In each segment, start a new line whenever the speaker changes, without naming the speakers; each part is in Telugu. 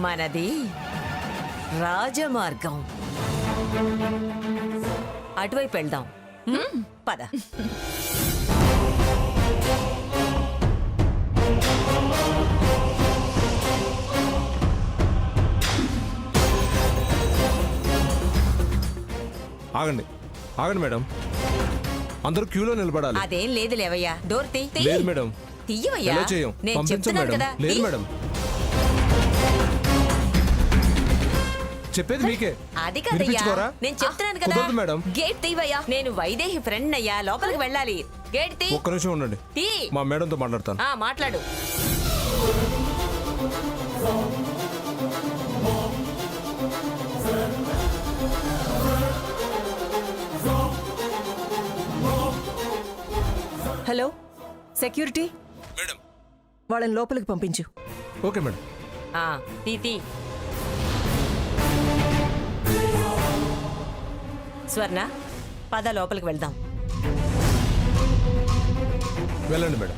మనది రాజమార్గం. అటువైపు వెళ్దాం. పద.
ఆగండి ఆగండి మేడం, అందరూ క్యూలో నిలబడాలి.
అదేం లేదు లేవయ్యా, డోర్
లేదు మేడం,
తీయవయ్యా.
ఎలా చేయం?
నేను
పంపించం
చెప్తున్నాను
మేడం.
కదా.
లేదు మేడం, చెప్పేది మీకే.
అది కదయ్యా,
వినిపించుకోరా?
నేను చెప్తున్నాను కదా.
కుదరదు మేడం.
గేట్ తీవయ్యా. నేను వైదేహి ఫ్రెండ్ అయ్యా, లోపలికి వెళ్ళాలి. గేట్ తీ.
ఒక్క నిమిషం ఉండండి,
తీ.
మా మేడంతో మాట్లాడతాను.
మాట్లాడు.
Hello security,
madam.
వాళ్ళని లోపలికి పంపించు.
Okay madam.
తీ. స్వర్ణ, పద లోపలికి వెళ్దాం.
వెళ్ళండి మేడం.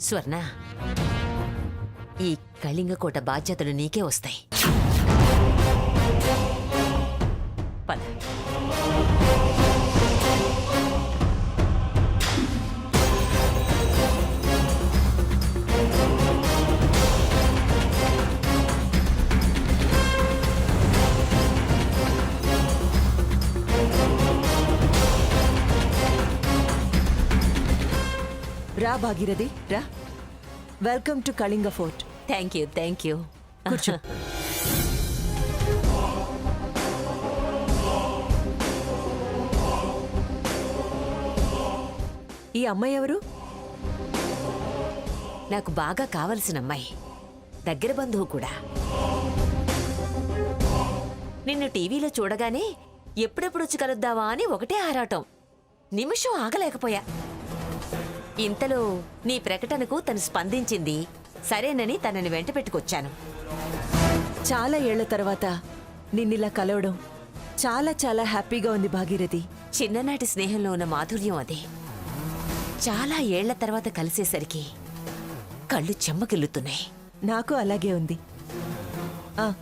స్వర్ణ, ఈ కళింగకోట బాధ్యతలు నీకే వస్తాయి. పద.
రా భాగీరథి, రా. Welcome to Kalinga fort.
Thank you.
కూర్చో. ఈ అమ్మాయి ఎవరు?
నాకు బాగా కావలసిన అమ్మాయి, దగ్గర బంధువు కూడా. నిన్ను టీవీలో చూడగానే ఎప్పుడెప్పుడు వచ్చి కలుద్దావా అని ఒకటే ఆరాటం. నిమిషం ఆగలేకపోయా. ఇంతలో నీ ప్రకటనకు తను స్పందించింది. సరేనని తనని వెంట పెట్టుకొచ్చాను.
చాలా ఏళ్ల తర్వాత నిన్నిలా కలవడం చాలా చాలా హ్యాపీగా ఉంది భాగీరథి.
చిన్ననాటి స్నేహంలో ఉన్న మాధుర్యం అదే. చాలా ఏళ్ల తర్వాత కలిసేసరికి కళ్ళు చెమ్మకిల్లుతున్నాయి.
నాకు అలాగే ఉంది.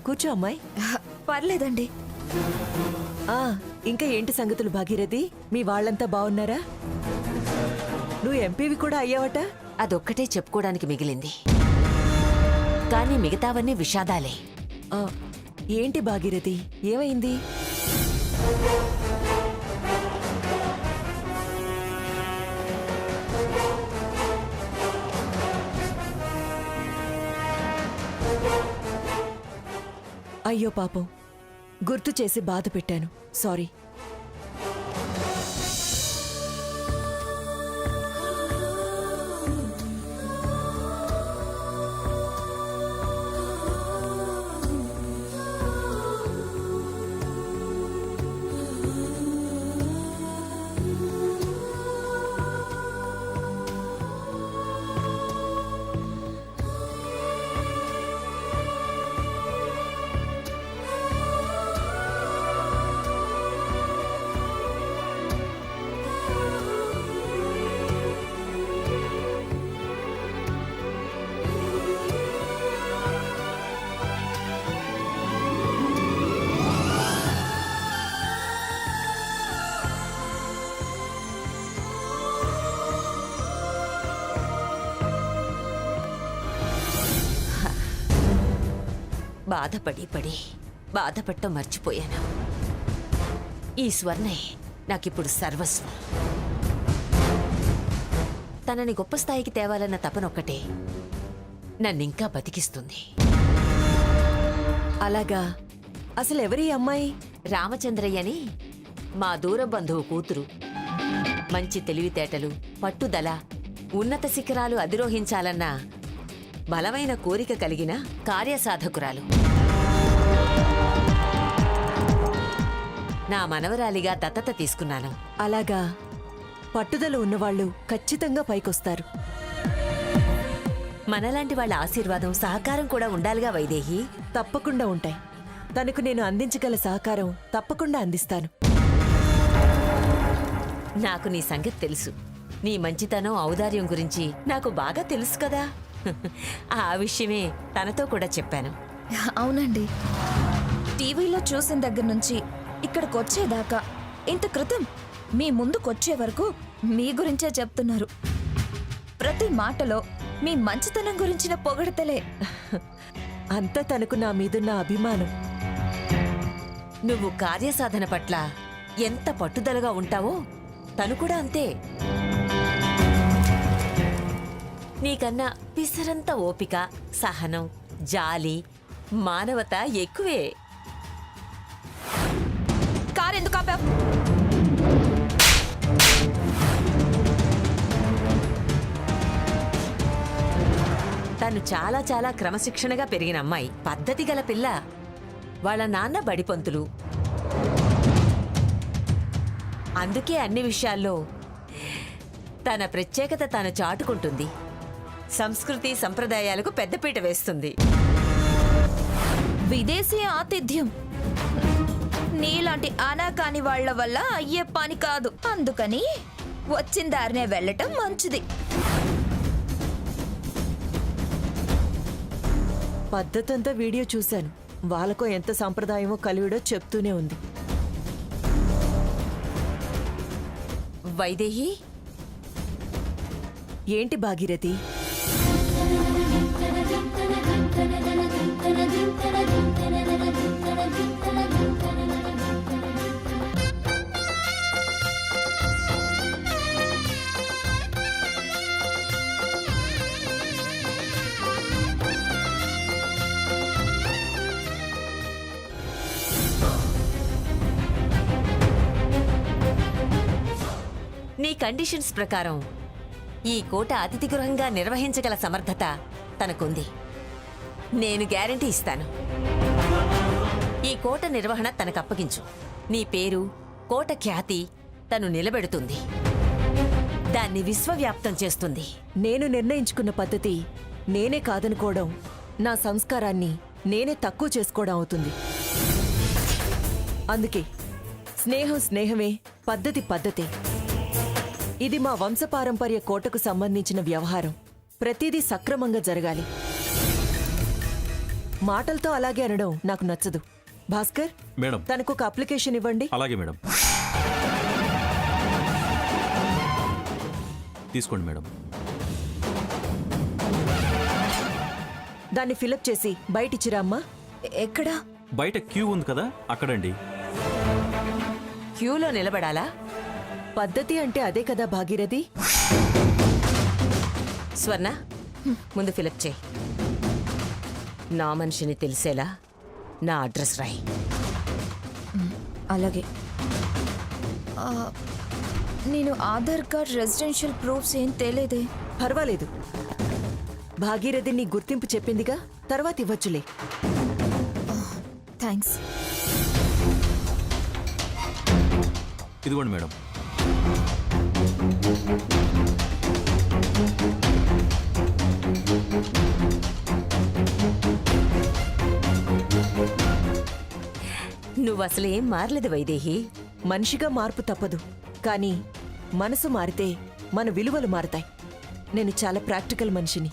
కూర్చో అమ్మాయి.
పర్లేదండి.
ఇంకా ఏంటి సంగతులు భాగీరథి? మీ వాళ్ళంతా బాగున్నారా? నువ్వు ఎంపీవి కూడా అయ్యావట.
అదొక్కటే చెప్పుకోవడానికి మిగిలింది, కానీ మిగతావన్నీ విషాదాలే.
ఏంటి భాగీరథి, ఏమైంది? అయ్యో పాపం, గుర్తు చేసి బాధ పెట్టాను. సారీ.
బాధపడటం మర్చిపోయాను. ఈ స్వర్ణే నాకిప్పుడు సర్వస్వం. తనని గొప్ప స్థాయికి తేవాలన్న తపనొక్కటే నన్నింకా బతికిస్తుంది.
అలాగా? అసలు ఎవరి అమ్మాయి?
రామచంద్రయ్యని మా దూర బంధువు కూతురు. మంచి తెలివితేటలు, పట్టుదల, ఉన్నత శిఖరాలు అధిరోహించాలన్న బలమైన కోరిక కలిగిన కార్యసాధకురాలు. నా మనవరాలిగా దత్తత తీసుకున్నాను.
అలాగా? పట్టుదల ఉన్నవాళ్ళు ఖచ్చితంగా పైకొస్తారు.
మనలాంటి వాళ్ళ ఆశీర్వాదం, సహకారం కూడా ఉండాలిగా వైదేహి.
తప్పకుండా ఉంటాయి. తనకు నేను అందించగల సహకారం తప్పకుండా అందిస్తాను.
నాకు నీ సంగతి తెలుసు. నీ మంచితనం, ఔదార్యం గురించి నాకు బాగా తెలుసు కదా. ఆ విషయమే తనతో కూడా చెప్పాను.
అవునండి, టీవీలో చూసిన దగ్గర నుంచి ఇక్కడికొచ్చేదాకా, ఇంత క్రితం మీ ముందుకొచ్చే వరకు మీ గురించే చెప్తున్నారు. ప్రతి మాటలో మీ మంచితనం గురించిన పొగడతలే.
అంతా తనకు నా మీదున్న అభిమానం.
నువ్వు కార్యసాధన పట్ల ఎంత పట్టుదలగా ఉంటావో తను కూడా అంతే. నీకన్నా పిసరంత ఓపిక, సహనం, జాలి, మానవత ఎక్కువే.
కారెందుకు ఆపావ్?
తను చాలా చాలా క్రమశిక్షణగా పెరిగిన అమ్మాయి, పద్ధతి గల పిల్ల. వాళ్ళ నాన్న బడిపంతులు. అందుకే అన్ని విషయాల్లో తన ప్రత్యేకత తాను చాటుకుంటుంది. సంస్కృతి సంప్రదాయాలకు పెద్దపీట వేస్తుంది.
విదేశీ ఆతిథ్యం నీలాంటి అనాకాని వాళ్ల వల్ల అయ్యే పని కాదు. అందుకని వచ్చిన దారినే వెళ్ళటం మంచిది.
పద్ధతంతా వీడియో చూశాను. వాళ్ళకో ఎంత సంప్రదాయమో కలివిడో చెప్తూనే ఉంది.
వైదేహి,
ఏంటి భాగీరథి?
నీ కండిషన్స్ ప్రకారం ఈ కోట అతిథి గృహంగా నిర్వహించగల సమర్థత తనకుంది. నేను గ్యారెంటీ ఇస్తాను. ఈ కోట నిర్వహణ తనకు అప్పగించు. నీ పేరు, కోట ఖ్యాతి తను నిలబెడుతుంది. దాన్ని విశ్వవ్యాప్తం చేస్తుంది.
నేను నిర్ణయించుకున్న పద్ధతి నేనే కాదనుకోవడం, నా సంస్కారాన్ని నేనే తక్కువ చేసుకోవడం అవుతుంది. అందుకే స్నేహం స్నేహమే, పద్ధతి పద్ధతే. ఇది మా వంశపారంపర్య కోటకు సంబంధించిన వ్యవహారం. ప్రతిదీ సక్రమంగా జరగాలి. మాటలతో అలాగే అనడం నాకు నచ్చదు. భాస్కర్,
మేడం,
తనకు ఒక అప్లికేషన్ ఇవ్వండి.
అలాగే మేడం. తీసుకోండి మేడం.
దాన్ని ఫిలప్ చేసి బయటిచ్చిరా అమ్మా.
ఎక్కడా?
బయట క్యూ ఉంది కదా, అక్కడండి.
క్యూలో నిలబడాలా?
పద్ధతి అంటే అదే కదా భాగీరథి.
స్వర్ణ, ముందు ఫిలప్ చేయి. నా మనిషిని తెలిసేలా నా అడ్రస్ రాయి.
అలాగే. నేను ఆధార్ కార్డ్, రెసిడెన్షియల్ ప్రూఫ్స్ ఏం తేలేదే.
పర్వాలేదు, భాగీరథి నీ గుర్తింపు చెప్పిందిగా, తర్వాత ఇవ్వచ్చులే.
థ్యాంక్స్.
ఇదిగోండి మేడం.
నువ్వు అసలు ఏం మారలేదు వైదేహి.
మనిషిగా మార్పు తప్పదు, కానీ మనసు మారితే మన విలువలు మారతాయి. నేను చాలా ప్రాక్టికల్ మనిషిని.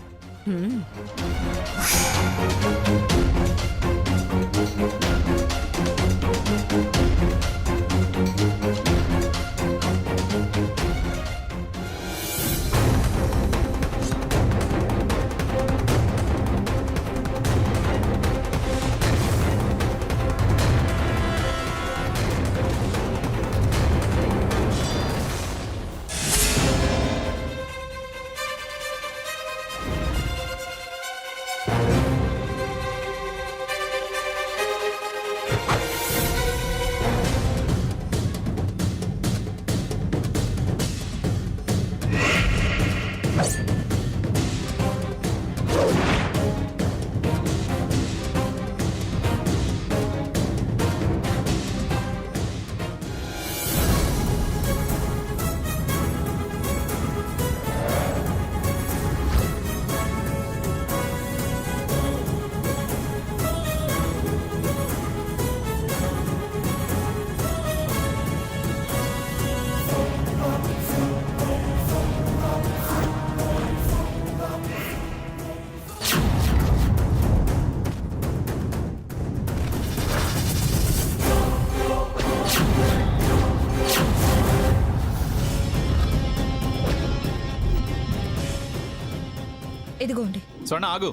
ఇదిగోండి.
స్వర్ణ ఆగు.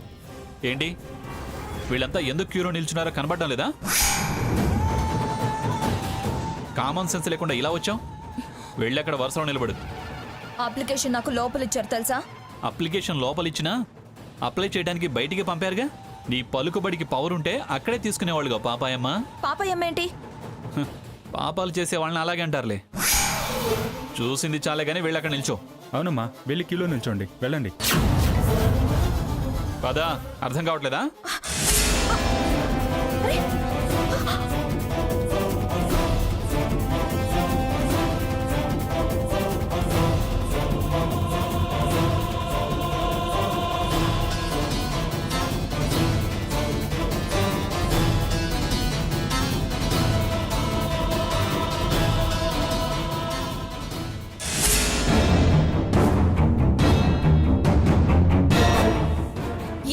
ఏంటి వీళ్ళంతా ఎందుకు క్యూలో నిల్చున్నారో కనబడడం లేదా? కామన్ సెన్స్ లేకుండా ఇలా వచ్చాం. వెళ్ళి అక్కడ వరుసలో నిలబడు.
అప్లికేషన్ నాకు లోపల ఇచ్చారు తెలుసా?
అప్లికేషన్ లోపలిచ్చినా అప్లై చేయడానికి బయటికి పంపారుగా. నీ పలుకుబడికి పవర్ ఉంటే అక్కడే తీసుకునేవాళ్ళుగా పాపాయమ్మ.
పాపయ్యమ్మ ఏంటి?
పాపాలు చేసే వాళ్ళని అలాగే అంటారులే. చూసింది చాలే కానీ వెళ్ళి అక్కడ నిల్చో.
అవునమ్మా, వెళ్ళి క్యూలో నిల్చోండి, వెళ్ళండి.
పదా, అర్థం కావట్లేదా?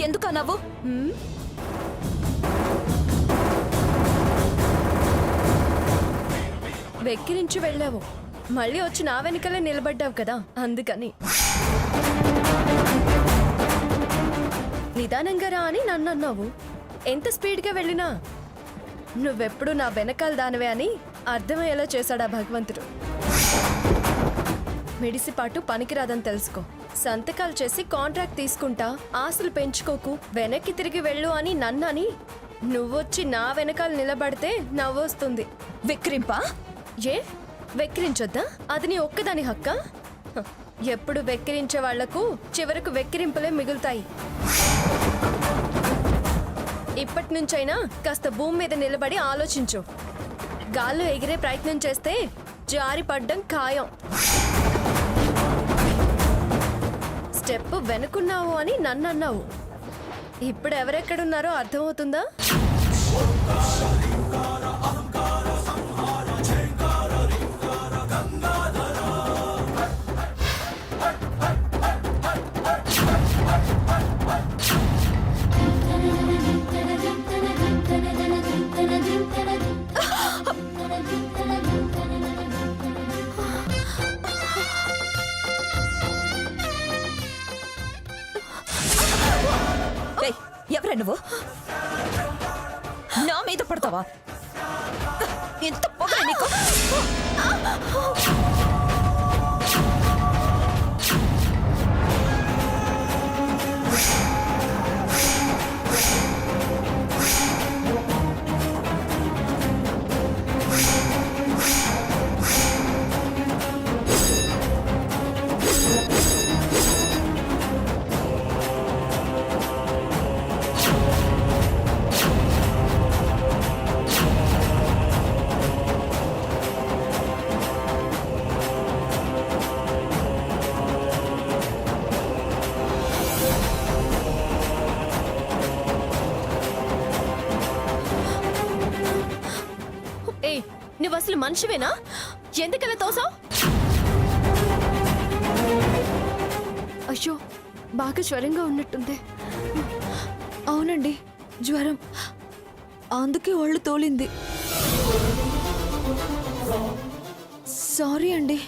ఎందుకా నవ్వు?
వెక్కిరించి వెళ్ళావు, మళ్ళీ వచ్చి నా వెనకలే నిలబడ్డావు కదా, అందుకని. నిదానంగా రా అని నన్ను అన్నావు. ఎంత స్పీడ్గా వెళ్ళినా నువ్వెప్పుడు నా వెనకాల దానవే అని అర్థమయ్యేలా చేశాడా భగవంతుడు. మెడిసిపాటు పనికిరాదని తెలుసుకో. సంతకాలు చేసి కాంట్రాక్ట్ తీసుకుంటా, ఆశలు పెంచుకోకు, వెనక్కి తిరిగి వెళ్ళు అని నన్నని నువ్వొచ్చి నా వెనకాల నిలబడితే నవ్వొస్తుంది.
విక్రింపా?
ఏ వెక్కిరించొద్దా? అది నీ ఒక్కదాని హక్క. హ, ఎప్పుడు వెక్కిరించే వాళ్లకు చివరకు వెక్కిరింపులే మిగులుతాయి. ఇప్పటి నుంచైనా కాస్త భూమి మీద నిలబడి ఆలోచించు. గాల్లో ఎగిరే ప్రయత్నం చేస్తే జారి పడ్డం ఖాయం. స్టెప్ వెనుకున్నావు అని నన్ను అన్నావు. ఇప్పుడు ఎవరెక్కడున్నారో అర్థమవుతుందా?
ఎవరా నువ్వు? నా మీద పడతావా? ఎంత పొగరు నీకు? ఏ, నువ్వు అసలు మనిషివేనా? ఎందుకలా తోసావు? అయ్యో, బాగా జ్వరంగా ఉన్నట్టుంది. అవునండి, జ్వరం, అందుకే ఒళ్ళు తోలింది. సారీ అండి.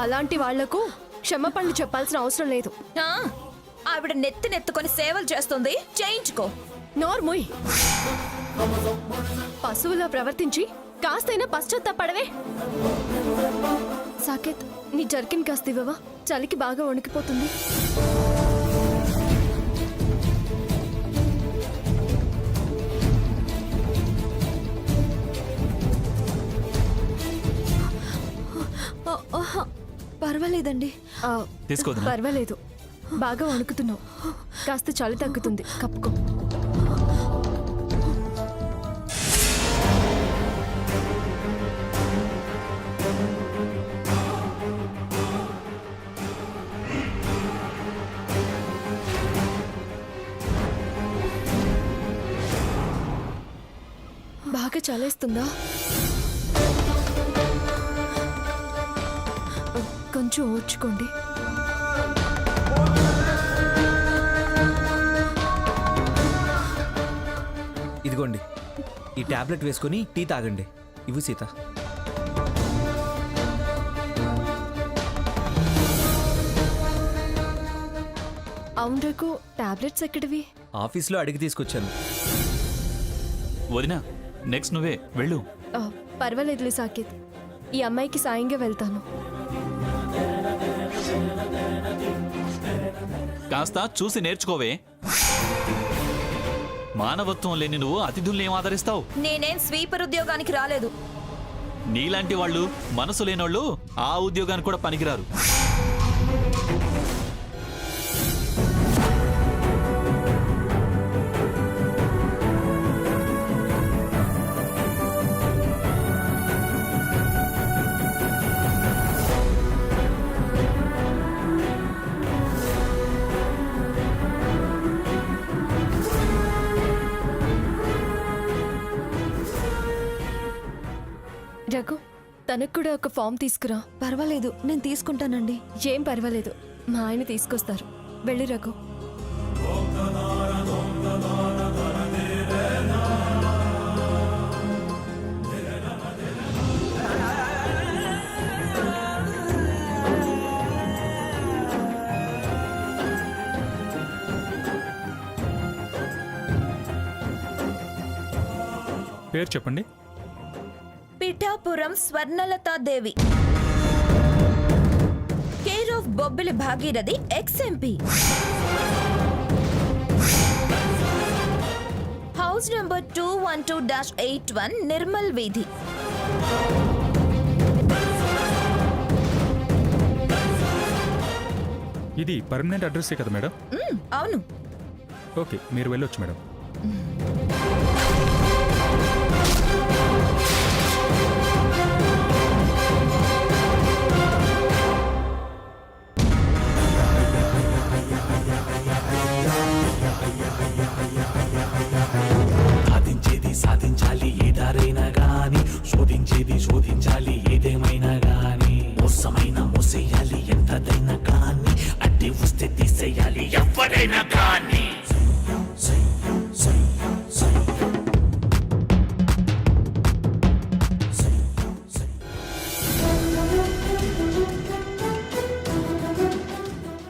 అలాంటి వాళ్లకు క్షమాపణలు చెప్పాల్సిన అవసరం లేదు. ఆ, ఆవిడ నెత్తినెత్తుకొని సేవలు చేస్తుంది, చేయించుకో.
నోర్ముయ్. పశువులా ప్రవర్తించి కాస్తైనా పశ్చాత్తాపడవే. సాకేత్, నీ జర్కిన్ కాస్త ఇవ్వవా? చలికి బాగా వణికిపోతుంది. పర్వాలేదండి.
తీసుకోదు.
పర్వాలేదు, బాగా వణుకుతున్నావు. కాస్త చలి తగ్గుతుంది, కప్పుకో. బాగా చలేస్తుందా? కొంచెం ఓర్చుకోండి.
ఇదిగోండి, ఈ టాబ్లెట్ వేసుకుని టీ తాగండి. ఇవ్వు సీత.
అవును రఘు, టాబ్లెట్స్ ఎక్కడివి?
ఆఫీస్లో అడిగి తీసుకొచ్చాను.
వదినా నెక్స్ట్ నువ్వే వెళ్ళు.
పర్వాలేదులే సాకేత్, ఈ అమ్మాయికి సాయంగా వెళ్తాను.
కాస్త చూసి నేర్చుకోవే. మానవత్వం లేని నువ్వు అతిథుల్ని ఏం ఆదరిస్తావు?
నేనేం స్వీపర్ ఉద్యోగానికి రాలేదు.
నీలాంటి వాళ్ళు మనసు లేనోళ్ళు ఆ ఉద్యోగానికి కూడా పనికిరారు.
రఘు, తనకు కూడా ఒక ఫామ్ తీసుకురా.
పర్వాలేదు, నేను తీసుకుంటానండి.
ఏం పర్వాలేదు, మా ఆయన తీసుకొస్తారు. వెళ్ళి రఘు.
పేరు చెప్పండి.
Pithapuram స్వర్ణలతాదేవి, care of Bobbili Bhagirathi, X-MP. House number 212-81, Nirmal వీధి.
ఇది పర్మనెంట్ అడ్రస్సే కదా మేడం?
అవును.
ఓకే, మీరు వెళ్ళొచ్చు మేడం.
సాధించాలి ఏదారైనా గాని, శోధించేది శోధించాలి ఏదేమైనా గాని, మోసమైన మోసేయాలి ఎంతదైనా కానీ, అడ్డి వస్తే తీసేయాలి ఎవరైనా కానీ.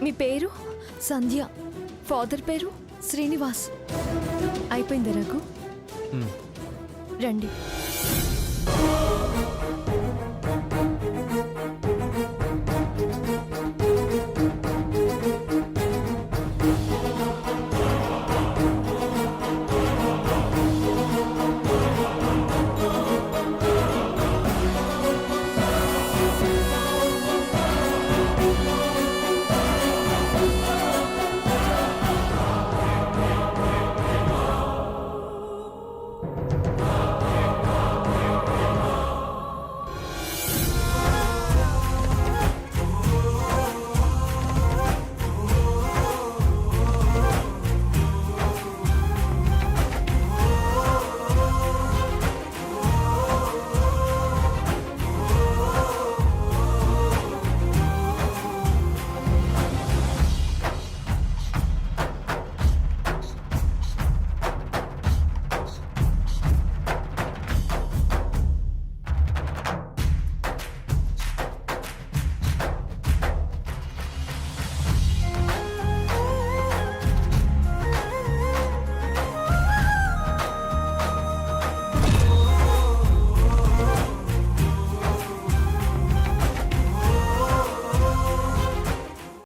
మీ పేరు?
సంధ్య.
ఫాదర్ పేరు?
శ్రీనివాస్.
అయిపోయింది రఘు, రండి.